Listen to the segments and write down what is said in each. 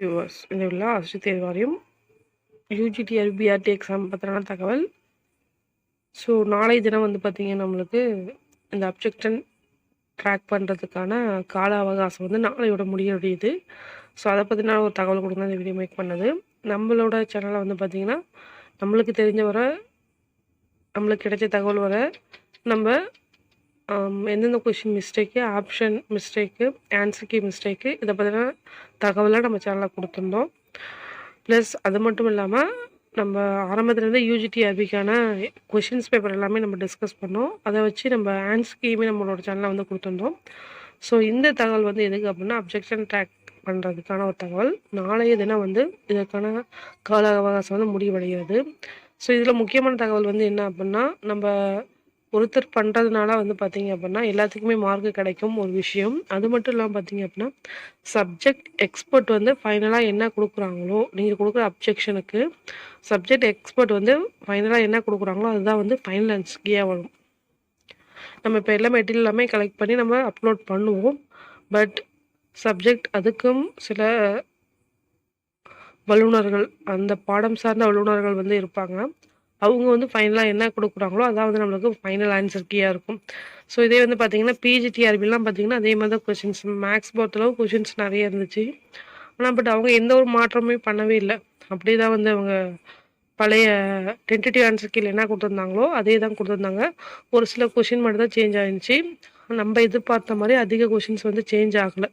Viewers, இந்த உள்ள ஆசிரியர் தேர்வு வாரியம் யூஜிடிஆர் பிஆர்டி எக்ஸாம் பற்றின தகவல். ஸோ நாளைய தினம் வந்து பார்த்திங்கன்னா நம்மளுக்கு இந்த அப்ஜெக்ஷன் ட்ராக் பண்ணுறதுக்கான கால அவகாசம் வந்து நாளையோட முடியுது. ஸோ அதை பற்றின ஒரு தகவல் கொடுங்க இந்த வீடியோ மேக் பண்ணது. நம்மளோட சேனலில் வந்து பார்த்திங்கன்னா நம்மளுக்கு தெரிஞ்ச வர நம்மளுக்கு கிடைச்ச தகவல் வர நம்ம எந்தெந்த question mistake, option mistake, answer key mistake, இதை பற்றின தகவலாக நம்ம சேனலில் கொடுத்துருந்தோம். ப்ளஸ் அது மட்டும் இல்லாமல் நம்ம ஆரம்பத்துலேருந்து யூஜிடிஆர்பிக்கான கொஷின்ஸ் பேப்பர் எல்லாமே நம்ம டிஸ்கஸ் பண்ணோம். அதை வச்சு நம்ம ஆன்சர் கீயுமே நம்மளோட சேனலில் வந்து கொடுத்துருந்தோம். ஸோ இந்த தகவல் வந்து எதுக்கு அப்படின்னா அப்ஜெக்ஷன் ட்ராக் பண்ணுறதுக்கான ஒரு தகவல். நாளைய தினம் வந்து இதற்கான கால அவகாசம் வந்து முடிவடைகிறது. ஸோ இதில் முக்கியமான தகவல் வந்து என்ன அப்படின்னா, நம்ம ஒருத்தர் பண்ணுறதுனால வந்து பார்த்திங்க அப்படின்னா எல்லாத்துக்குமே மார்க்கு கிடைக்கும் ஒரு விஷயம். அது மட்டும் இல்லாமல் பார்த்திங்க அப்படின்னா சப்ஜெக்ட் எக்ஸ்பர்ட் வந்து ஃபைனலாக என்ன கொடுக்குறாங்களோ, நீங்கள் கொடுக்குற அப்ஜெக்ஷனுக்கு சப்ஜெக்ட் எக்ஸ்பர்ட் வந்து ஃபைனலாக என்ன கொடுக்குறாங்களோ அதுதான் வந்து ஃபைனல் ஆன்சர்கியாக வரும். நம்ம இப்போ எல்லா மெட்டீரியல் எல்லாமே கலெக்ட் பண்ணி நம்ம அப்லோட் பண்ணுவோம். பட் சப்ஜெக்ட் அதுக்கும் சில வல்லுநர்கள், அந்த பாடம் சார்ந்த வல்லுநர்கள் வந்து இருப்பாங்க. அவங்க வந்து ஃபைனலாக என்ன கொடுக்குறாங்களோ அதான் வந்து நம்மளுக்கு ஃபைனல் ஆன்சர் கீயாக இருக்கும். ஸோ இதே வந்து பார்த்திங்கன்னா பிஜிடிஆர்பிலாம் பார்த்திங்கன்னா அதே மாதிரி தான் கொஷின்ஸ், மேக்ஸ் பொறுத்தளவு கொஷின்ஸ் நிறைய இருந்துச்சு. ஆனால் பட் அவங்க எந்த ஒரு மாற்றமே பண்ணவே இல்லை. அப்படியே தான் வந்து அவங்க பழைய டென்டேட்டிவ் ஆன்சர் கீழே என்ன கொடுத்துருந்தாங்களோ அதே தான் கொடுத்துருந்தாங்க. ஒரு சில கொஷின் மட்டும் தான் சேஞ்ச் ஆகிருந்துச்சு. நம்ம எதிர்பார்த்த மாதிரி அதிக கொஷின்ஸ் வந்து சேஞ்ச் ஆகலை.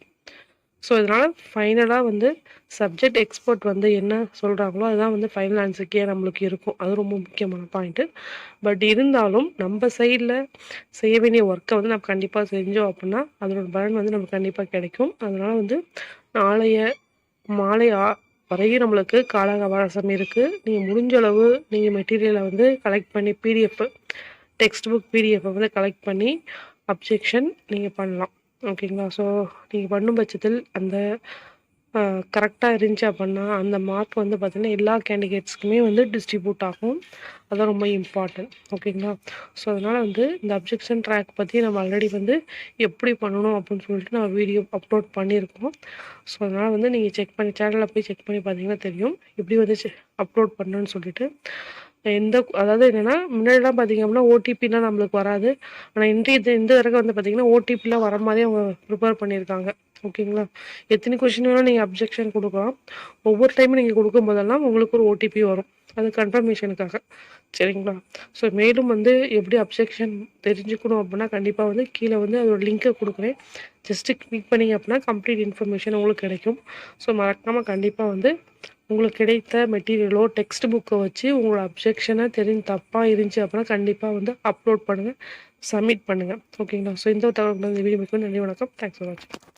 ஸோ இதனால் ஃபைனலாக வந்து சப்ஜெக்ட் எக்ஸ்பர்ட் வந்து என்ன சொல்கிறாங்களோ அதுதான் வந்து ஃபைனல் ஆன்சருக்கே நம்மளுக்கு இருக்கும். அது ரொம்ப முக்கியமான பாயிண்ட்டு. பட் இருந்தாலும் நம்ம சைடில் செய்ய வேண்டிய ஒர்க்கை வந்து நம்ம கண்டிப்பாக செஞ்சோம் அப்படின்னா அதனோட பலன் வந்து நமக்கு கண்டிப்பாக கிடைக்கும். அதனால் வந்து நாளைய மாலை வரையும் நம்மளுக்கு கால அவகாசம் இருக்குது. நீங்கள் முடிஞ்ச அளவு நீங்கள் மெட்டீரியலை வந்து கலெக்ட் பண்ணி பிடிஎஃப், டெக்ஸ்ட் புக் பிடிஎஃப்பை வந்து கலெக்ட் பண்ணி அப்ஜெக்ஷன் நீங்கள் பண்ணலாம். ஓகேங்களா? ஸோ நீங்கள் பண்ணும் பட்சத்தில் அந்த கரெக்டாக இருந்துச்சு அப்படின்னா அந்த மார்க் வந்து பார்த்திங்கன்னா எல்லா கேண்டிடேட்ஸ்க்குமே வந்து டிஸ்ட்ரிபியூட் ஆகும். அதுதான் ரொம்ப இம்பார்ட்டன்ட். ஓகேங்களா? ஸோ அதனால் வந்து இந்த அப்ஜெக்ஷன் ட்ராக் பற்றி நம்ம ஆல்ரெடி வந்து எப்படி பண்ணணும் அப்படின்னு சொல்லிட்டு நான் வீடியோ அப்லோட் பண்ணியிருக்கோம். ஸோ அதனால் வந்து நீங்கள் செக் பண்ணி சேனலில் போய் செக் பண்ணி பார்த்தீங்கன்னா தெரியும் எப்படி வந்து அப்லோட் பண்ணணும்னு சொல்லிட்டு. அதாவது என்னென்னா முன்னாடிலாம் பார்த்திங்க அப்படின்னா ஓடிபிலாம் நம்மளுக்கு வராது. ஆனால் இந்த தடவை வந்து பார்த்திங்கன்னா ஓடிபிலாம் வர மாதிரி அவங்க ப்ரிப்பேர் பண்ணியிருக்காங்க. ஓகேங்களா? எத்தனை கொஷின் வேணால் நீங்கள் அப்ஜெக்ஷன் கொடுக்கலாம். ஒவ்வொரு டைமும் நீங்கள் கொடுக்கும் போதெல்லாம் உங்களுக்கு ஒரு ஓடிபி வரும், அது கன்ஃபர்மேஷனுக்காக. சரிங்களா? ஸோ மேலும் வந்து எப்படி அப்ஜெக்ஷன் தெரிஞ்சுக்கணும் அப்படின்னா கண்டிப்பாக வந்து கீழே வந்து அதோட லிங்க்கை கொடுக்குறேன். ஜஸ்ட்டு கிளிக் பண்ணிங்க அப்படின்னா கம்ப்ளீட் இன்ஃபர்மேஷன் உங்களுக்கு கிடைக்கும். ஸோ மறக்காமல் கண்டிப்பாக வந்து உங்களுக்கு கிடைத்த மெட்டீரியலோ டெக்ஸ்ட் புக்கை வச்சு உங்களோட அப்ஜெக்ஷனை தப்பாக இருந்துச்சு அப்படின்னா கண்டிப்பாக வந்து அப்லோட் பண்ணுங்கள், சப்மிட் பண்ணுங்கள். ஓகேங்களா? ஸோ இந்த தகவல் வீடியோ நன்றி, வணக்கம். தேங்க்ஸ் ஃபார் வாட்சிங்.